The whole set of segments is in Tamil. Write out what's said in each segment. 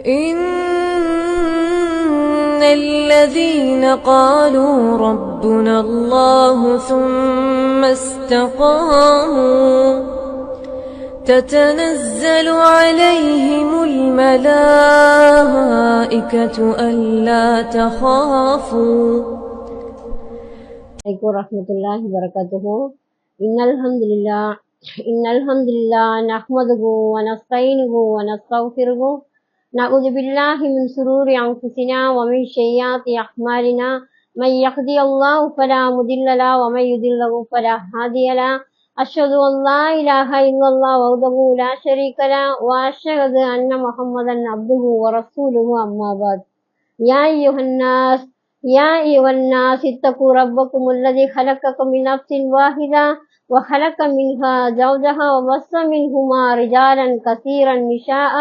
إن الذين قالوا ربنا الله ثم استقاموا تتنزل عليهم الملائكة ألا تخافوا. عليكم ورحمة الله وبركاته. إن الحمد لله نحمده ونستعينه ونستغفره نعوذ بالله من شرور أنفسنا ومن سيئات أعمالنا من يهده الله فلا مضل له ومن يضلل فلا هادي له أشهد أن لا إله إلا الله وحده لا شريك له وأشهد أن محمدا عبده ورسوله أما بعد. يا أيها الناس اتقوا ربكم الذي خلقكم من نفس واحدة وخلق منها زوجها وبث منهما رجالا كثيرا نساء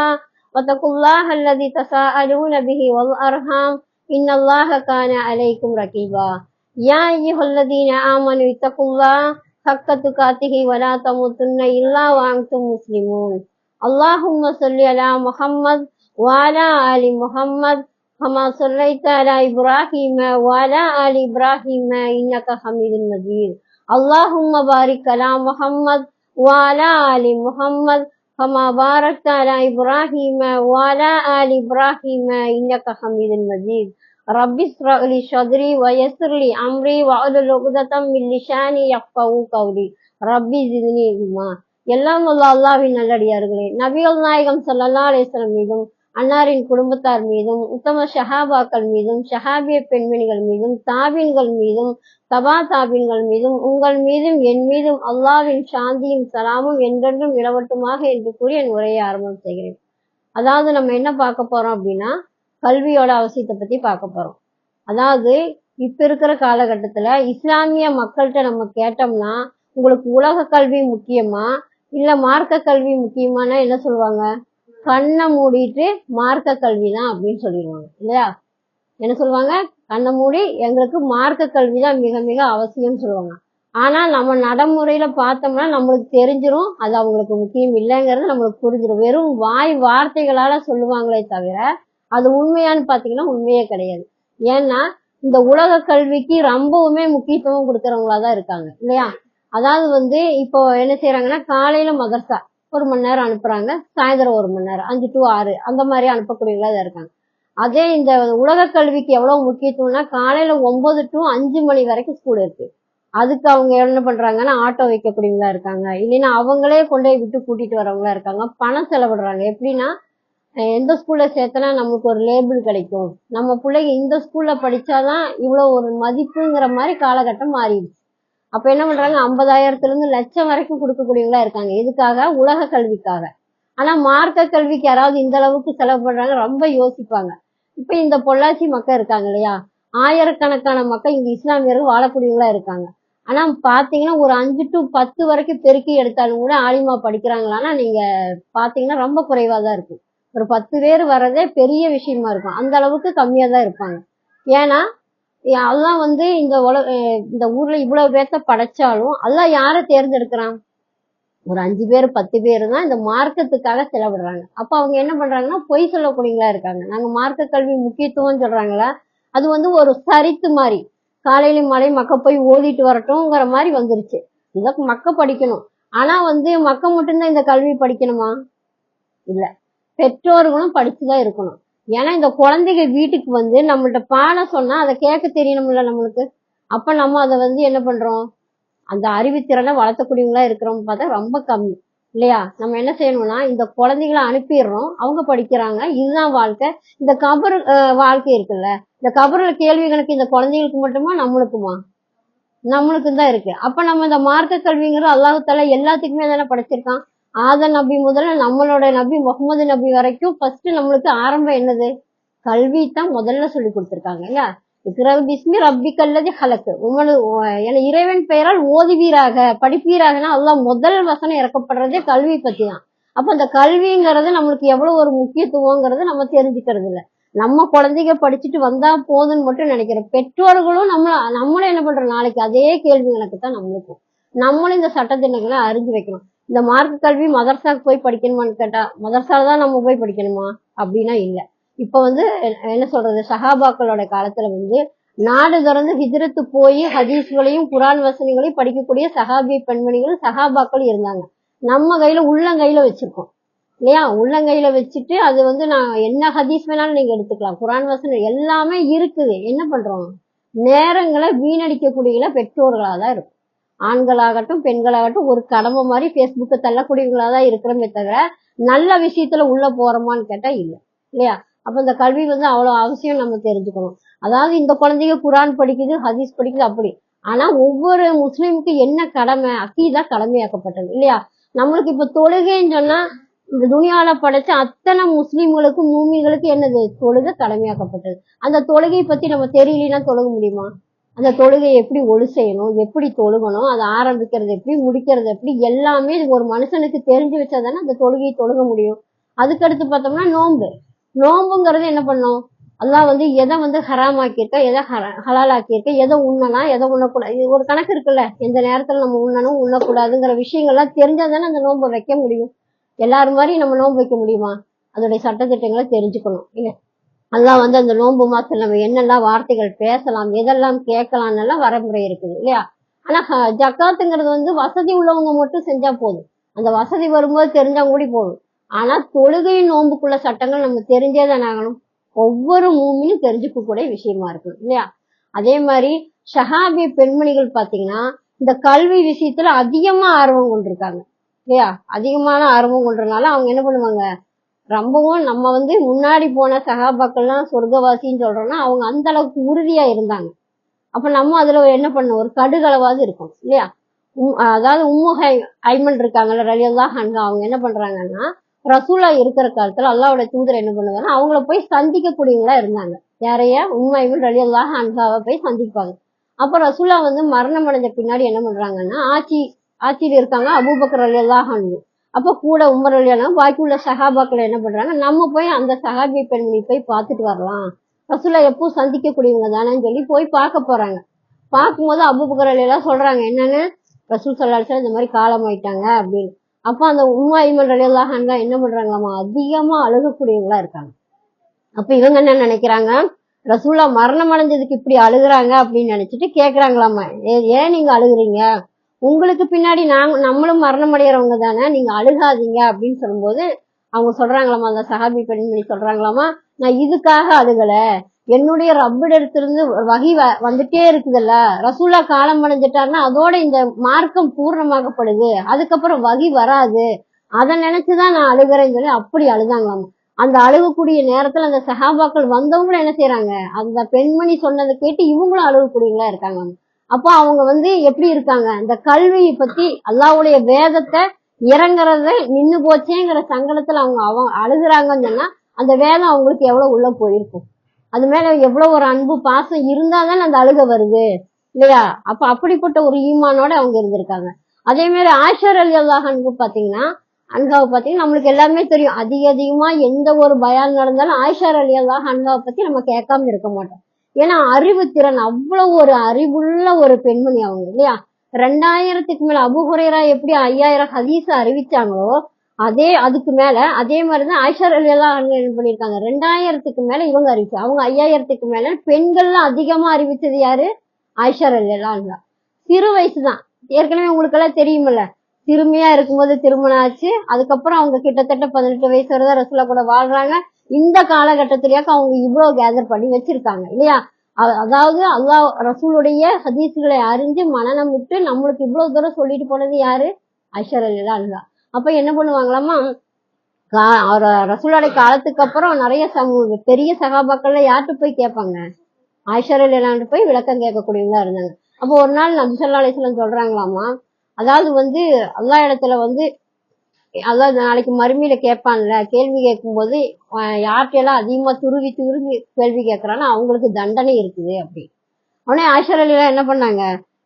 واتقوا الله الذي تساءلون به والأرحام إن الله كان عليكم رقيبا. يا أيها الذين آمنوا اتقوا الله حق تقاته ولا تموتن إلا وأنتم مسلمون. اللهم صل على محمد وعلى آل محمد كما صليت على إبراهيم وعلى آل إبراهيم إنك حميد مجيد. اللهم بارك على محمد وعلى آل محمد كما باركت على إبراهيم وعلى آل إبراهيم إنك حميد مجيد. رب اشرح لي صدري ويسر لي أمري واحلل عقدة من لساني يفقهوا قولي ربي زدني علما. எல்லாம் வல்ல அல்லாஹ்வின் நல்லடியார்களே, நபிகள் நாயகம் ஸல்லல்லாஹு அலைஹி வஸல்லம் மீதும் அன்னாரின் குடும்பத்தார் மீதும் உத்தம ஷஹாபாக்கள் மீதும் ஷஹாபிய பெண்மணிகள் மீதும் தாபீன்கள் மீதும் தபா தாபீன்கள் மீதும் உங்கள் மீதும் என் மீதும் அல்லாஹ்வின் சாந்தியும் சலாமும் என்றென்றும் நிலவட்டுமாக என்று கூறி என் உரையை ஆரம்பம் செய்கிறேன். அதாவது நம்ம என்ன பார்க்க போறோம் அப்படின்னா, கல்வியோட அவசியத்தை பத்தி பார்க்க போறோம். அதாவது இப்ப இருக்கிற காலகட்டத்துல இஸ்லாமிய மக்கள்கிட்ட நம்ம கேட்டோம்னா, உங்களுக்கு உலக கல்வி முக்கியமா இல்ல மார்க்க கல்வி முக்கியமானா என்ன சொல்லுவாங்க? கண்ணை மூடிட்டு மார்க்க கல்வி தான் அப்படின்னு சொல்லிடுவாங்க இல்லையா? என்ன சொல்லுவாங்க? கண்ணை மூடி எங்களுக்கு மார்க்க கல்வி தான் மிக மிக அவசியம் சொல்லுவாங்க. ஆனா நம்ம நடைமுறையில பார்த்தோம்னா நம்மளுக்கு தெரிஞ்சிரும் அது அவங்களுக்கு முக்கியம் இல்லைங்கிறது நம்மளுக்கு புரிஞ்சிடும். வெறும் வாய் வார்த்தைகளால சொல்லுவாங்களே தவிர அது உண்மையான்னு பாத்தீங்கன்னா உண்மையே கிடையாது. ஏன்னா இந்த உலக கல்விக்கு ரொம்பவுமே முக்கியத்துவம் கொடுக்கறவங்களாதான் இருக்காங்க இல்லையா? அதாவது இப்போ என்ன செய்யறாங்கன்னா, காலையில மதர்சா 1 மணி நேரம் அனுப்புறாங்க, சாயந்தரம் 1 மணி நேரம் 5 to 6 அந்த மாதிரி அனுப்பக்கூடியவங்களா தான் இருக்காங்க. அதே இந்த உலக கல்விக்கு எவ்வளவு முக்கியத்துவம்னா, காலையில 9 to 5 மணி வரைக்கும் ஸ்கூல் இருக்கு. அதுக்கு அவங்க என்ன பண்றாங்கன்னா, ஆட்டோ வைக்கக்கூடியவங்களா இருக்காங்க, இல்லைன்னா அவங்களே கொண்டு போய் விட்டு கூட்டிட்டு வரவங்களா இருக்காங்க. பணம் செலவிடுறாங்க. எப்படின்னா, எந்த ஸ்கூல்ல சேர்த்தனா நமக்கு ஒரு லேபிள் கிடைக்கும், நம்ம பிள்ளைங்க இந்த ஸ்கூல்ல படிச்சாதான் இவ்வளவு ஒரு மதிப்புங்கிற மாதிரி காலகட்டம் மாறிடுச்சு. அப்ப என்ன பண்றாங்க, 50,000 இருந்து லட்சம் வரைக்கும் கொடுக்கக்கூடியவங்களா இருக்காங்க. எதுக்காக? உலக கல்விக்காக. ஆனா மார்க்க கல்விக்கு யாராவது இந்த அளவுக்கு செலவு பண்றாங்க? ரொம்ப யோசிப்பாங்க. இப்ப இந்த பொள்ளாச்சி மக்கள் இருக்காங்க இல்லையா, ஆயிரக்கணக்கான மக்கள் இங்க இஸ்லாமியர்கள் வாழக்கூடியவங்களா இருக்காங்க. ஆனா பாத்தீங்கன்னா ஒரு 5 to 10 வரைக்கும் பெருக்கி எடுத்தாலும் கூட ஆலிமா படிக்கிறாங்களான்னா நீங்க பாத்தீங்கன்னா ரொம்ப குறைவா தான் இருக்கும். ஒரு 10 பேர் வர்றதே பெரிய விஷயமா இருக்கும். அந்த அளவுக்கு கம்மியா தான் இருப்பாங்க. ஏன்னா அல்லாஹ் இந்த ஊர்ல இவ்வளவு பேர்த்த படைச்சாலும் அல்லாஹ் யாரை தேர்ந்தெடுக்கிறான்? ஒரு 5 பேர் 10 பேர் தான் இந்த மார்க்கத்துக்காக செலவிடுறாங்க. அப்ப அவங்க என்ன பண்றாங்கன்னா, பொய் சொல்லக்கூடியவங்களா இருக்காங்க. நாங்க மார்க்க கல்வி முக்கியத்துவம் சொல்றாங்களா, அது ஒரு சரித்து மாதிரி காலையில மலை மக்க போய் ஓதிட்டு வரட்டும்ங்கிற மாதிரி வந்துருச்சு. இத மக்க படிக்கணும். ஆனா மக்க மட்டும்தான் இந்த கல்வி படிக்கணுமா? இல்ல, பெற்றோர்களும் படிச்சுதான் இருக்கணும். ஏன்னா இந்த குழந்தைங்க வீட்டுக்கு நம்மள்ட்ட பாடம் சொன்னா அதை கேட்க தெரியணும்ல நம்மளுக்கு. அப்ப நம்ம அதை என்ன பண்றோம், அந்த அறிவுத்திறனை வளர்த்தக்கூடியவங்களா இருக்கிறோம் பார்த்தா ரொம்ப கம்மி இல்லையா? நம்ம என்ன செய்யணும்னா, இந்த குழந்தைகளை அனுப்பிடுறோம், அவங்க படிக்கிறாங்க, இதுதான் வாழ்க்கை. இந்த கபர் வாழ்க்கை இருக்குல்ல, இந்த கபர்ல கேள்வி கணக்கு இந்த குழந்தைகளுக்கு மட்டுமா நம்மளுக்குமா? நம்மளுக்கும் தான் இருக்கு. அப்ப நம்ம இந்த மார்க்க கல்விங்கிற அல்லாஹ் தஆலா எல்லாத்துக்குமே தானே படைச்சிருக்கான். ஆதம் நபி முதல்ல நம்மளோட நபி முகமது நபி வரைக்கும் ஃபர்ஸ்ட் நம்மளுக்கு ஆரம்பம் என்னது? கல்வி தான் முதல்ல சொல்லி கொடுத்திருக்காங்க இல்லையா? இக்ரா பிஸ்மி ரப்பிக்கல்லதி ஹலக், இறைவன் பெயரால் ஓதுவீராக படிப்பீராகனா அல்லாஹ் முதல் வசனம் இறக்கப்படுறதே கல்வி பத்தி தான். அப்ப அந்த கல்விங்கிறது நம்மளுக்கு எவ்வளவு ஒரு முக்கியத்துவங்கிறது நம்ம தெரிஞ்சுக்கிறது இல்ல. நம்ம குழந்தைங்க படிச்சுட்டு வந்தா போதுன்னு மட்டும் நினைக்கிறோம். பெற்றோர்களும் நம்மளும் என்ன பண்றோம், நாளைக்கு அதே கேள்வி கணக்கு தான் நம்மளுக்கும். நம்மளும் இந்த சட்டத்திட்டங்களை அறிஞ்சு வைக்கணும். இந்த மார்க்க கல்வி மதரசாக்கு போய் படிக்கணுமான்னு கேட்டா, மதரசால தான் நம்ம போய் படிக்கணுமா அப்படின்னா இல்ல. இப்ப வந்து என்ன சொல்றது, சஹாபாக்களோட காலத்துல வந்து நாடு திறந்து ஹிஜ்ரத்து போய் ஹதீஸ்களையும் குரான் வசனங்களையும் படிக்கக்கூடிய சஹாபி பெண்மணிகள் சஹாபாக்கள் இருந்தாங்க. நம்ம கையில உள்ளங்கையில வச்சிருக்கோம் இல்லையா? உள்ளங்கையில வச்சுட்டு அது வந்து நான் என்ன ஹதீஸ் வேணாலும் நீங்க எடுத்துக்கலாம், குரான் வசனம் எல்லாமே இருக்குது. என்ன பண்றோம், நேரங்களை வீணடிக்கக்கூடிய பெற்றோர்களா தான் இருக்கும். ஆண்களாகட்டும் பெண்களாகட்டும் ஒரு கடமை மாதிரி பேஸ்புக்கை தள்ளக்கூடியவங்களா தான் இருக்கிறோமே தவிர நல்ல விஷயத்துல உள்ள போறோமான்னு கேட்டா இல்லை இல்லையா? அப்ப இந்த கல்வி வந்து அவ்வளவு அவசியம் நம்ம தெரிஞ்சுக்கணும். அதாவது இந்த குழந்தைங்க குரான் படிக்குது ஹதீஸ் படிக்குது அப்படி, ஆனா ஒவ்வொரு முஸ்லீமுக்கு என்ன கடமை, அக்கீதா கடமையாக்கப்பட்டது இல்லையா? நம்மளுக்கு இப்ப தொழுகைன்னு சொன்னா இந்த துனியால படைச்ச அத்தனை முஸ்லீம்களுக்கு மூமின்களுக்கு என்னது, தொழுகை கடமையாக்கப்பட்டது. அந்த தொழுகையை பத்தி நம்ம தெரியலன்னா தொழுக முடியுமா? அந்த தொழுகையை எப்படி ஒழு செய்யணும், எப்படி தொழுகணும், அதை ஆரம்பிக்கிறது எப்படி முடிக்கிறது எப்படி, எல்லாமே ஒரு மனுஷனுக்கு தெரிஞ்சு வச்சாதானே அந்த தொழுகையை தொழுக முடியும். அதுக்கடுத்து பார்த்தோம்னா நோம்புங்கிறது என்ன பண்ணும், அல்லாஹ் வந்து எதை வந்து ஹராம் ஆக்கியிருக்க, எதை ஹலால் ஆக்கியிருக்க, எதை உண்ணலாம் எதை உண்ணக்கூடாது, இது ஒரு கணக்கு இருக்குல்ல. எந்த நேரத்துல நம்ம உண்ணணும் உண்ணக்கூடாதுங்கிற விஷயங்கள்லாம் தெரிஞ்சாதானே அந்த நோன்பை வைக்க முடியும். எல்லாரும் மாதிரி நம்ம நோன்பு வைக்க முடியுமா? அதோடைய சட்டத்திட்டங்களை தெரிஞ்சுக்கணும் இல்ல. அல்லாஹ் வந்து அந்த நோன்பு மாசத்துல நம்ம என்னெல்லாம் வார்த்தைகள் பேசலாம், எதெல்லாம் கேட்கலாம்னு வரமுறை இருக்குது இல்லையா? ஆனா ஜக்காத்துங்கிறது வந்து வசதி உள்ளவங்க மட்டும் செஞ்சா போதும், அந்த வசதி வரும்போது தெரிஞ்சா கூடி போதும். ஆனா தொழுகை நோன்புக்குள்ள சட்டங்கள் நம்ம தெரிஞ்சே தானே ஆகணும். ஒவ்வொரு மூமியும் தெரிஞ்சுக்க கூடிய விஷயமா இருக்கு இல்லையா? அதே மாதிரி ஷஹாபி பெண்மணிகள் பாத்தீங்கன்னா இந்த கல்வி விஷயத்துல அதிகமா ஆர்வம் கொண்டிருக்காங்க இல்லையா? அதிகமான ஆர்வம் கொண்டதுனால அவங்க என்ன பண்ணுவாங்க, ரொம்பவும் நம்ம வந்து முன்னாடி போன சகாபாக்கள்லாம் சொர்க்கவாசின்னு சொல்றோம்னா அவங்க அந்த அளவுக்கு உறுதியா இருந்தாங்க. அப்ப நம்ம அதுல என்ன பண்ணணும், ஒரு கடுகளவாது இருக்கும் இல்லையா? அதாவது ஐமன் இருக்காங்கல்ல ரலியல்லாஹு அன்ஹா, அவங்க என்ன பண்றாங்கன்னா ரசூலா இருக்கிற காலத்துல அல்லாஹ்வுடைய தூதர் என்ன பண்ணுவாங்கன்னா அவங்கள போய் சந்திக்கக்கூடியவங்களா இருந்தாங்க. யாரைய, ஐமன் ரலியல்லாஹு அன்ஹாவை போய் சந்திப்பாங்க. அப்ப ரசூலா வந்து மரணம் அடைஞ்ச பின்னாடி என்ன பண்றாங்கன்னா ஆட்சியில் இருக்காங்க அபூபக்கர் ரலியல்லாஹு அன்ஹு. அப்ப கூட உமர் ரலியல்லாஹு, பாக்கி உள்ள சஹாபாக்கள் என்ன பண்றாங்க, நம்ம போய் அந்த சஹாபி பெண்மணி போய் பார்த்துட்டு வரலாம், ரசூலா எப்பவும் சந்திக்கக்கூடியவங்க தானேன்னு சொல்லி போய் பார்க்க போறாங்க. பார்க்கும்போது அபூபக்கர் ரலியல்லாஹு சொல்றாங்க என்னன்னு, ரசூல் ஸல்லல்லாஹு அலைஹி வஸல்லம் இந்த மாதிரி காலமாயிட்டாங்க அப்படின்னு. அப்ப அந்த ஐமன் ரலியல்லாஹு அன்ஹா என்ன பண்றாங்களாமா, அதிகமா அழுகக்கூடியவங்களா இருக்காங்க. அப்ப இவங்க என்ன நினைக்கிறாங்க, ரசூலா மரணம் அடைஞ்சதுக்கு இப்படி அழுகுறாங்க அப்படின்னு நினைச்சிட்டு கேக்குறாங்களாமா, ஏன் நீங்க அழுகுறீங்க, உங்களுக்கு பின்னாடி நம்மளும் மரணம் அடைகிறவங்க தானே, நீங்க அழுகாதீங்க அப்படின்னு சொல்லும்போது அவங்க சொல்றாங்களாமா, அந்த சஹாபி பெண்மணி சொல்றாங்களாமா, நான் இதுக்காக அழுகல, என்னுடைய ரப்பிடத்திலிருந்து வகி வந்துட்டே இருக்குதுல்ல, ரசூலா காலம் அடைஞ்சிட்டாருன்னா அதோட இந்த மார்க்கம் பூர்ணமாகப்படுது, அதுக்கப்புறம் வகி வராது, அதை நினைச்சுதான் நான் அழுகிறேன்னு சொல்லி அப்படி அழுதாங்களாமா. அந்த அழுகக்கூடிய நேரத்துல அந்த சஹாபாக்கள் வந்தவங்களும் என்ன செய்யறாங்க, அந்த பெண்மணி சொன்னதை கேட்டு இவங்களும் அழுகக்கூடியவங்களா இருக்காங்க. அப்ப அவங்க வந்து எப்படி இருக்காங்க, இந்த கல்வியை பத்தி அல்லாஹ்வுடைய வேதத்தை இறங்குறத நின்னு போச்சேங்கிற சங்கடத்துல அவங்க அழுகுறாங்கன்னு சொன்னா அந்த வேதம் அவங்களுக்கு எவ்வளவு உள்ள போயிருக்கும், அது மேல எவ்வளவு ஒரு அன்பு பாசம் இருந்தாதான் அந்த அழுக வருது இல்லையா? அப்ப அப்படிப்பட்ட ஒரு ஈமானோட அவங்க இருந்திருக்காங்க. அதே மாதிரி ஆயிஷா ரலியல்லாஹு அன்ஹா பாத்தீங்கன்னா நம்மளுக்கு எல்லாமே தெரியும், அதிகமா எந்த ஒரு பயான் நடந்தாலும் ஆயிஷா ரலியல்லாஹு அன்ஹாவை பத்தி நம்ம கேட்காம இருக்க மாட்டோம். ஏன்னா அறிவு திறன், அவ்வளவு ஒரு அறிவுள்ள ஒரு பெண்மணி அவங்க இல்லையா? 2000க்கு மேல அபூ ஹுரைரா எப்படி 5000 ஹதீஸ அறிவிச்சாங்களோ அதுக்கு மேல அதே மாதிரிதான் ஆயிஷா ரலியல்லாஹு அன்ஹா என்ன பண்ணிருக்காங்க, 2000க்கு மேல இவங்க அறிவிச்சாங்க. அவங்க 5000க்கு மேல பெண்கள்லாம் அதிகமா அறிவிச்சது யாரு, ஆயிஷா ரலியல்லாஹு அன்ஹா. சிறு வயசுதான், ஏற்கனவே உங்களுக்கு எல்லாம் தெரியுமில்ல, சிறுமியா இருக்கும்போது திருமணம் ஆச்சு, அதுக்கப்புறம் அவங்க கிட்டத்தட்ட 18 வயசு வரைதான் ரசூலா கூட வாழ்றாங்க. இந்த காலகட்டத்திலேயாக்க அவங்க இவ்வளவு கேதர் பண்ணி வச்சிருக்காங்க இல்லையா? அதாவது அல்லாஹ் ரசூலுடைய ஹதீஸ்களை அறிஞ்சு மனநம் விட்டு நம்மளுக்கு இவ்வளவு தூரம் சொல்லிட்டு போனது யாரு, ஆயிஷா ரலியல்லாஹு அன்ஹா. அப்ப என்ன பண்ணுவாங்களாமா, ரசூலுடைய காலத்துக்கு அப்புறம் நிறைய பெரிய சகாபாக்கள்ல யார்கிட்ட போய் கேட்பாங்க, ஆயிஷா ரலியல்லாஹு அன்ஹா போய் விளக்கம் கேட்கக்கூடியவங்களா இருந்தாங்க. அப்போ ஒரு நாள் நபி ஸல்லல்லாஹு அலைஹி வஸல்லம் சொல்றாங்களாமா, அதாவது வந்து அல்லாஹ் இடத்துல வந்து அல்லாஹ் நாளைக்கு மறுமையில கேட்பான்ல, கேள்வி கேட்கும்போது யார்கிட்டெல்லாம் அதிகமா துருவி கேள்வி கேட்கறானோ அவங்களுக்கு தண்டனை இருக்குது அப்படி. உடனே ஆயிஷா ரலியல்லாஹு என்ன பண்ணாங்க,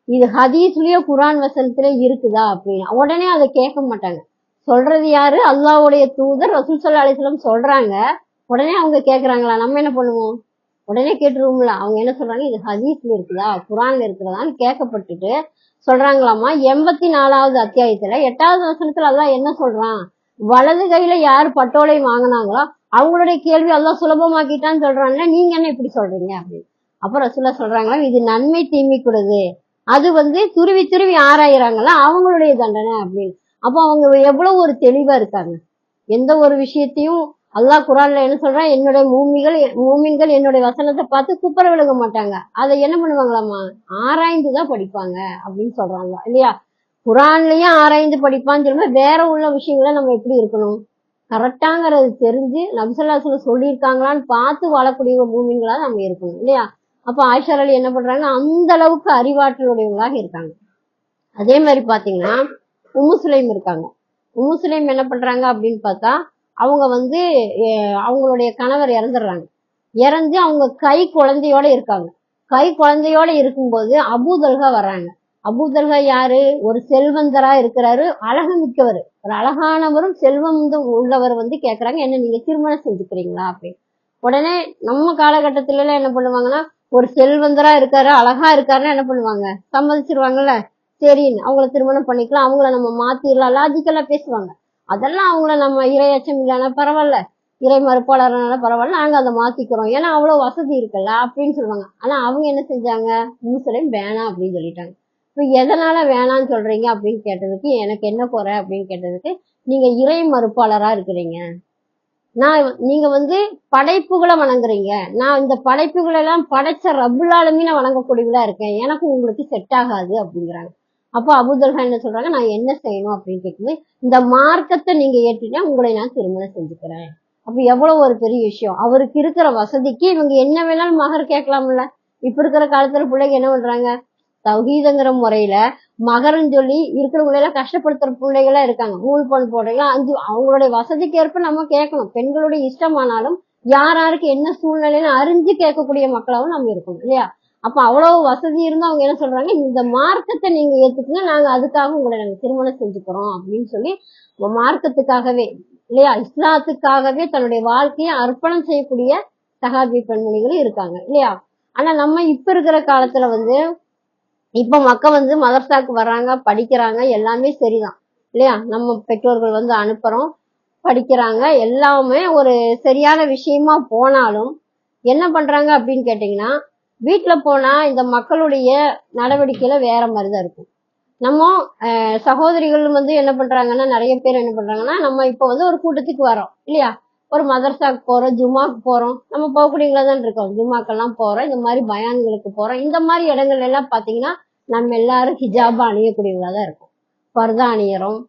இது ஹதீஸ்லயோ குரான் வசனத்திலே இருக்குதா அப்படின்னு உடனே அதை கேட்க மாட்டாங்க. சொல்றது யாரு, அல்லாஹ்வுடைய தூதர் ரசூல் ஸல்லல்லாஹு அலைஹி வஸல்லம் சொல்றாங்க. உடனே அவங்க கேக்குறாங்களா, நம்ம என்ன பண்ணுவோம், உடனே கேட்டுருவோம்ல. அவங்க என்ன சொல்றாங்க, இது ஹதீஸ்ல இருக்குதா குரான்ல இருக்குதான்னு கேட்கப்பட்டுட்டு சொல்றாங்களாமா, 84வது அத்தியாயத்துல 8வது வசனத்துல அல்லாஹ் என்ன சொல்றான், வலது கையில யார் பட்டோலை வாங்கினாங்களோ அவங்களுடைய கேள்வி எல்லாம் சுலபமாக்கிட்டான்னு சொல்றாங்க, நீங்க என்ன இப்படி சொல்றீங்க அப்படின்னு. அப்புறம் ரசூலா சொல்றாங்களா, இது நன்மை தீமை கூடது, அது துருவி துருவி ஆராயிறாங்களா அவங்களுடைய தண்டனை அப்படின்னு. அப்போ அவங்க எவ்வளவு ஒரு தெளிவா இருக்காங்க. எந்த ஒரு விஷயத்தையும் அல்லாஹ் குரான்ல என்ன சொல்றான், என்னுடைய மூமின்கள் என்னுடைய வசனத்தை பார்த்து குப்புற விழுக மாட்டாங்க, அதை என்ன பண்ணுவாங்களாமா, ஆராய்ந்துதான் படிப்பாங்க அப்படின்னு சொல்றாங்க இல்லையா. குரான்லயும் ஆராய்ந்து படிப்பான்னு சொல்லும்போது வேற உள்ள விஷயங்களை நம்ம எப்படி இருக்கணும், கரெக்டாங்கிறது தெரிஞ்சு நபிசல்லாஹ் சொல்லியிருக்காங்களான்னு பார்த்து வாழக்கூடிய மூமின்களா நம்ம இருக்கணும் இல்லையா. அப்ப ஆயிஷா அலி என்ன பண்றாங்க, அந்த அளவுக்கு அறிவாற்றலுடையவங்களாக இருக்காங்க. அதே மாதிரி பாத்தீங்கன்னா உம்மு சுலைம் இருக்காங்க. உம்மு சுலைம் என்ன பண்றாங்க அப்படின்னு பார்த்தா, அவங்க அவங்களுடைய கணவர் இறந்துடுறாங்க. இறந்து அவங்க கை குழந்தையோட இருக்காங்க. கை குழந்தையோட இருக்கும்போது அபூதல்கா வர்றாங்க. அபூதல்கா யாரு, ஒரு செல்வந்தரா இருக்கிறாரு, அழகு மிக்கவர், ஒரு அழகானவரும் செல்வம் உள்ளவர் கேக்குறாங்க, என்ன நீங்க திருமணம் செஞ்சுக்கிறீங்களா அப்படின்னு. உடனே நம்ம காலகட்டத்துல எல்லாம் என்ன பண்ணுவாங்கன்னா, ஒரு செல்வந்தரா இருக்காரு, அழகா இருக்காருன்னா என்ன பண்ணுவாங்க, சம்மதிச்சிருவாங்கல்ல, சரின்னு அவங்கள திருமணம் பண்ணிக்கலாம், அவங்கள நம்ம மாத்திரலாம், லாஜிக்கலா பேசுவாங்க. அதெல்லாம் அவங்கள நம்ம இறை அச்சம் இல்லைன்னா பரவாயில்ல, இறை மறுப்பாளர்னால பரவாயில்ல, நாங்க அதை மாத்திக்கிறோம், ஏன்னா அவ்வளவு வசதி இருக்குல்ல அப்படின்னு சொல்லுவாங்க. ஆனா அவங்க என்ன செஞ்சாங்க, முஸ்லிம் வேணாம் அப்படின்னு சொல்லிட்டாங்க. இப்ப எதனால வேணான்னு சொல்றீங்க அப்படின்னு கேட்டதுக்கு, எனக்கு என்ன குறை அப்படின்னு கேட்டதுக்கு, நீங்க இறை மறுப்பாளரா இருக்கிறீங்க, நீங்க படைப்புகளை வணங்குறீங்க, நான் இந்த படைப்புகளை எல்லாம் படைச்ச ரப்புல் ஆலமீனை வணங்கக்கூடியதா இருக்கேன், எனக்கு உங்களுக்கு செட் ஆகாது அப்படிங்கிறாங்க. அப்போ அபூதல்ஹா என்ன சொல்றாங்க, நான் என்ன செய்யணும் அப்படின்னு கேட்கும்போது, இந்த மார்க்கத்தை நீங்க ஏற்றிட்டா உங்களை நான் திருமணம் செஞ்சுக்கிறேன். அப்ப எவ்வளவு ஒரு பெரிய விஷயம். அவருக்கு இருக்கிற வசதிக்கு இவங்க என்ன வேணாலும் மகர் கேட்கலாம்ல. இப்ப இருக்கிற காலத்துல பிள்ளைங்க என்ன பண்றாங்க, தௌஹீதுங்கிற முறையில மகரன்னு சொல்லி இருக்கிறவங்களை எல்லாம் கஷ்டப்படுத்துற பிள்ளைகளா இருக்காங்க. 3 பவுன் போடுறீங்களா, 5, அவங்களுடைய வசதிக்கு ஏற்ப நம்ம கேட்கணும். பெண்களுடைய இஷ்டமானாலும் யாருக்கு என்ன சூழ்நிலைன்னு அறிஞ்சு கேட்கக்கூடிய மக்களாவும் நம்ம இருக்கணும் இல்லையா. அப்ப அவ்வளவு வசதி இருந்தா அவங்க என்ன சொல்றாங்க, இந்த மார்க்கத்தை நீங்க ஏத்துக்குங்க, நாங்க அதுக்காக உங்களை நாங்க திருமணம் செஞ்சுக்கிறோம் அப்படின்னு சொல்லி மார்க்கத்துக்காகவே இல்லையா, இஸ்லாத்துக்காகவே தன்னுடைய வாழ்க்கையை அர்ப்பணம் செய்யக்கூடிய சஹாபி பெண்மணிகளும் இருக்காங்க இல்லையா. ஆனா நம்ம இப்ப இருக்கிற காலத்துல இப்ப மக்கள் மதரசாக்கு வர்றாங்க, படிக்கிறாங்க, எல்லாமே சரிதான் இல்லையா. நம்ம பெற்றோர்கள் அனுப்புறோம், படிக்கிறாங்க, எல்லாமே ஒரு சரியான விஷயமா போனாலும் என்ன பண்றாங்க அப்படின்னு கேட்டீங்கன்னா, வீட்டுல போனா இந்த மக்களுடைய நடவடிக்கையில வேற மாதிரிதான் இருக்கும். நம்ம சகோதரிகள் என்ன பண்றாங்கன்னா, நிறைய பேர் என்ன பண்றாங்கன்னா, நம்ம இப்ப ஒரு கூட்டத்துக்கு வரோம் இல்லையா, ஒரு மதரசாக்கு போறோம், ஜுமாக்கு போறோம், நம்ம போகக்கூடியவங்களா தான் இருக்கோம், ஜுமாக்கெல்லாம் போறோம், இந்த மாதிரி பயான்களுக்கு போறோம், இந்த மாதிரி இடங்கள்ல எல்லாம் பாத்தீங்கன்னா நம்ம எல்லாரும் ஹிஜாபா அணியக்கூடியவங்களா தான் இருக்கும், பர்தா அணியறோம்,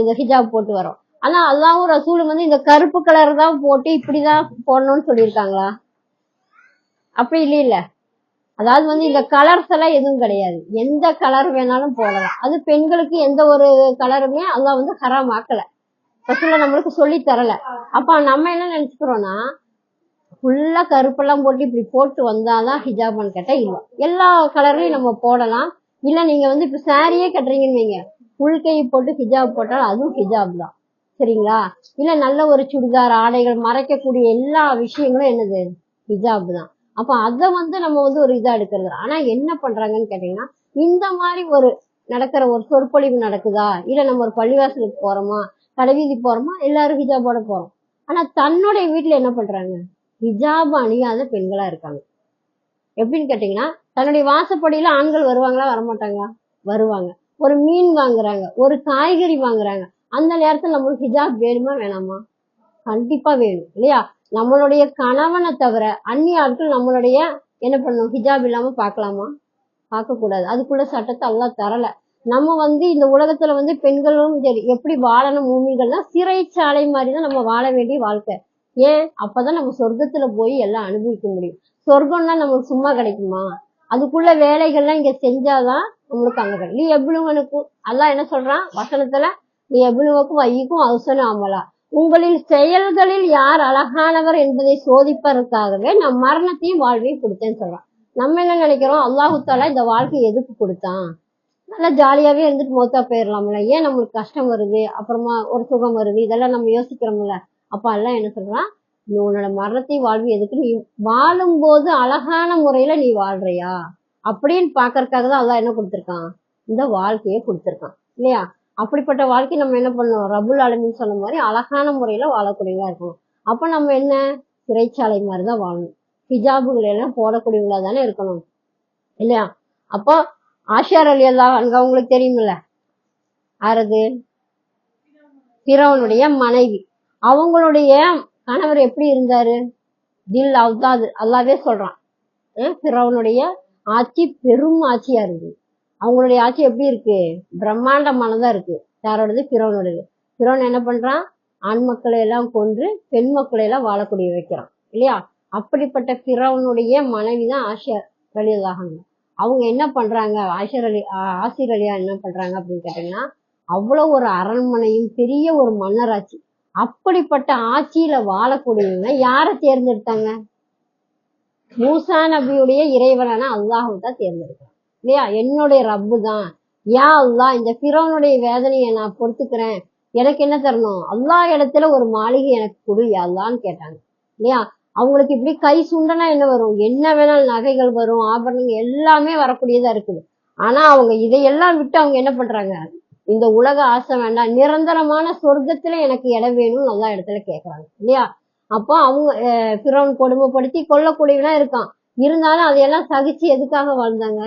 இந்த ஹிஜாப் போட்டு வரோம். ஆனா அல்லாஹ்வும் ரசூலும் இந்த கருப்பு கலர் தான் போட்டு இப்படிதான் போடணும்னு சொல்லியிருக்காங்களா? அப்படி இல்ல. அதாவது இந்த கலர்ஸ் எல்லாம் எதுவும் கிடையாது, எந்த கலர் வேணாலும் போடலாம். அது பெண்களுக்கு எந்த ஒரு கலருமே அல்லாஹ் ஹராம் ஆக்கல, ரசூலா நம்மளுக்கு சொல்லி தரல. அப்ப நம்ம என்ன நினைச்சுக்கிறோம்னா, ஃபுல்லா கருப்பெல்லாம் போட்டு இப்படி போட்டு வந்தாதான் ஹிஜாபான்னு கேட்டா இல்ல, எல்லா கலர்லயும் நம்ம போடலாம். இல்ல நீங்க இப்ப சாரியே கட்டுறீங்கன்னு வைங்க, ஃபுல் கை போட்டு ஹிஜாப் போட்டாலும் அதுவும் ஹிஜாப் தான், சரிங்களா. இல்ல நல்ல ஒரு சுடிதார் ஆடைகள் மறைக்கக்கூடிய எல்லா விஷயங்களும் என்னது, ஹிஜாப் தான். அப்ப அதை நம்ம ஒரு இதா எடுக்கிறது. ஆனா என்ன பண்றாங்கன்னு கேட்டீங்கன்னா, இந்த மாதிரி ஒரு நடக்கிற ஒரு சொற்பொழிவு நடக்குதா, இல்ல நம்ம ஒரு பள்ளிவாசலுக்கு போறோமா, கடைவீதி போறோமா, எல்லாரும் ஹிஜாபோட போறோம். ஆனா தன்னுடைய வீட்டுல என்ன பண்றாங்க, ஹிஜாப் அணியாத பெண்களா இருக்காங்க. எப்படின்னு கேட்டீங்கன்னா, தன்னுடைய வாசப்படியில ஆண்கள் வருவாங்களா, வரமாட்டாங்களா, வருவாங்க. ஒரு மீன் வாங்குறாங்க, ஒரு காய்கறி வாங்குறாங்க, அந்த நேரத்துல நம்மளுக்கு ஹிஜாப் வேணுமா வேணாமா, கண்டிப்பா வேணும் இல்லையா. நம்மளுடைய கணவனை தவிர அந்நிய ஆட்கள் நம்மளுடைய என்ன பண்ணணும், ஹிஜாப் இல்லாம பார்க்கலாமா, பார்க்க கூடாது. அதுக்குள்ள சட்டத்தை அல்லாஹ் தரல. நம்ம இந்த உலகத்துல பெண்களும் சரி எப்படி வாழணும், மூமிகள்னா சிறைச்சாலை மாதிரிதான் நம்ம வாழ வேண்டிய வாழ்க்கை. ஏன், அப்பதான் நம்ம சொர்க்கத்துல போய் எல்லாம் அனுபவிக்க முடியும். சொர்க்கம்னா நமக்கு சும்மா கிடைக்குமா, அதுக்குள்ள வேலைகள்லாம் இங்க செஞ்சாதான் நம்மளுக்கு அங்க கிடைக்கும். நீ எவ்வளவுக்கும் அல்லாஹ் என்ன சொல்றான் வசனத்துல, நீ எவ்வளவுக்கும் வைக்கும் அவசரம் ஆமலா, உங்களின் செயல்களில் யார் அழகானவர் என்பதை சோதிப்பதற்காகவே நான் மரணத்தையும் வாழ்வையும் கொடுத்தேன்னு சொல்றான். நம்ம என்ன நினைக்கிறோம், அல்லாஹு தாலா இந்த வாழ்க்கையை எதுக்கு கொடுத்தான், நல்லா ஜாலியாவே இருந்துட்டு மௌத்தா போயிடலாம்ல, ஏன் நம்மளுக்கு கஷ்டம் வருது, அப்புறமா ஒரு சுகம் வருது, இதெல்லாம் நம்ம யோசிக்கிறோம்ல. அப்ப எல்லாம் என்ன சொல்றான், நீ உன்னோட மரணத்தையும் வாழ்வு எதுக்கு, நீ வாழும் போது அழகான முறையில நீ வாழ்றியா அப்படின்னு பாக்கறதுக்காக தான் அல்லாஹ் என்ன கொடுத்திருக்கான், இந்த வாழ்க்கையை கொடுத்திருக்கான் இல்லையா. அப்படிப்பட்ட வாழ்க்கை நம்ம என்ன பண்ணணும், ரபுல் ஆலமீன் சொன்ன மாதிரி அழகான முறையில வாழக்கூடியவங்களா இருக்கணும். அப்ப நம்ம என்ன, சிறைச்சாலை மாதிரிதான் வாழணும். ஹிஜாபுகள் எல்லாம் போடக்கூடியவங்களா தானே இருக்கணும் இல்லையா? அப்போ ஆஷா ரலியல்லாஹு அன்ஹா உங்களுக்கு தெரியுமில்ல, யாரது, ஃபிரௌனுடைய மனைவி. அவங்களுடைய கணவர் எப்படி இருந்தாரு, தில் அவுதாது, அல்லாவே சொல்றான். ஃபிரௌனுடைய ஆட்சி பெரும் ஆட்சியா இருக்கு. அவங்களுடைய ஆட்சி எப்படி இருக்கு, பிரம்மாண்டமானதா இருக்கு. யாரோடது, ஃபிரௌனோடது. ஃபிரௌன் என்ன பண்றான், ஆண் மக்களை எல்லாம் கொன்று பெண் மக்களை எல்லாம் வாழக்கூடிய வைக்கிறான் இல்லையா? அப்படிப்பட்ட ஃபிரௌனுடைய மனைவி தான் ஆஷா ரலியல்லாஹு அன்ஹா. அவங்க என்ன பண்றாங்க, ஆசிர் அலியா என்ன பண்றாங்க அப்படின்னு கேட்டீங்கன்னா, அவ்வளவு ஒரு அரண்மனையும் பெரிய ஒரு மன்னராட்சி. அப்படிப்பட்ட ஆட்சியில வாழக்கூடியவங்க யாரை தேர்ந்தெடுத்தாங்க, மூசா நபியுடைய இறைவனான அல்லாஹ் தான் தேர்ந்தெடுக்கிறான் இல்லையா? என்னுடைய ரப்பு தான், யா அல்லாஹ் இந்த ஃபிரௌனுடைய வேதனையை நான் பொறுத்துக்கிறேன், எனக்கு என்ன தரணும், அல்லாஹ் இடத்துல ஒரு மாளிகை எனக்கு கொடு யா அல்லான்னு கேட்டாங்க இல்லையா? அவங்களுக்கு இப்படி கை சுண்டனா என்ன வரும், என்ன வேணாலும் நகைகள் வரும், ஆபரணங்கள் எல்லாமே வரக்கூடியதா இருக்குது. ஆனா அவங்க இதையெல்லாம் விட்டு அவங்க என்ன பண்றாங்க, இந்த உலக ஆசை வேண்டாம், நிரந்தரமான சொர்க்கத்துல எனக்கு இடம் வேணும்னு நல்லா இடத்துல கேட்கறாங்க இல்லையா? அப்போ அவங்க ஃபிரௌன் கொடுமைப்படுத்தி கொல்லக்கூடியவனா இருக்கான். இருந்தாலும் அதையெல்லாம் சகிச்சு எதுக்காக வாழ்ந்தாங்க,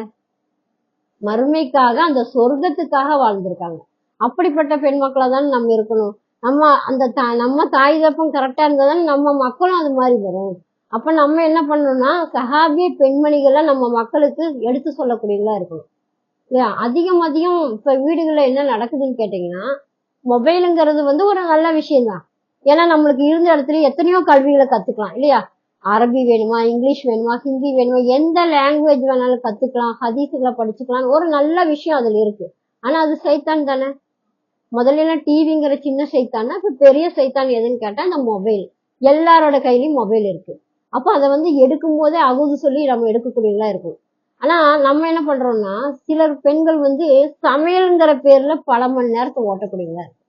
மறுமைக்காக, அந்த சொர்க்கத்துக்காக வாழ்ந்திருக்காங்க. அப்படிப்பட்ட பெண் மக்களா தானே நம்ம இருக்கணும். நம்ம அந்த நம்ம தாய் தப்பம் கரெக்டா இருந்தாலும் நம்ம மக்களும் அது மாதிரி வரும். அப்ப நம்ம என்ன பண்ணணும்னா, சஹாபிய பெண்மணிகளை நம்ம மக்களுக்கு எடுத்து சொல்லக்கூடியவங்களா இருக்கணும் இல்லையா? அதிகம் இப்ப வீடுகள்ல என்ன நடக்குதுன்னு கேட்டீங்கன்னா, மொபைலுங்கிறது ஒரு நல்ல விஷயம்தான். ஏன்னா நம்மளுக்கு இருந்த இடத்துல எத்தனையோ கல்விகளை கத்துக்கலாம் இல்லையா? அரபி வேணுமா, இங்கிலீஷ் வேணுமா, ஹிந்தி வேணுமா, எந்த லாங்குவேஜ் வேணாலும் கத்துக்கலாம், ஹதீஸுகளை படிச்சுக்கலாம், ஒரு நல்ல விஷயம் அதுல இருக்கு. ஆனா அது சைத்தான் தானே. முதல்ல டிவிங்கிற சின்ன சைத்தானா, இப்ப பெரிய சைத்தான் எதுன்னு கேட்டா இந்த மொபைல். எல்லாரோட கையிலயும் மொபைல் இருக்கு. அப்ப அதை எடுக்கும் போதே அகுது சொல்லி நம்ம எடுக்கக்கூடியவங்களா இருக்கும். ஆனா நம்ம என்ன பண்றோம்னா, சிலர் பெண்கள் சமையல்ங்கிற பேர்ல பல மணி நேரத்தை ஓட்டக்கூடியவங்களா இருக்கு.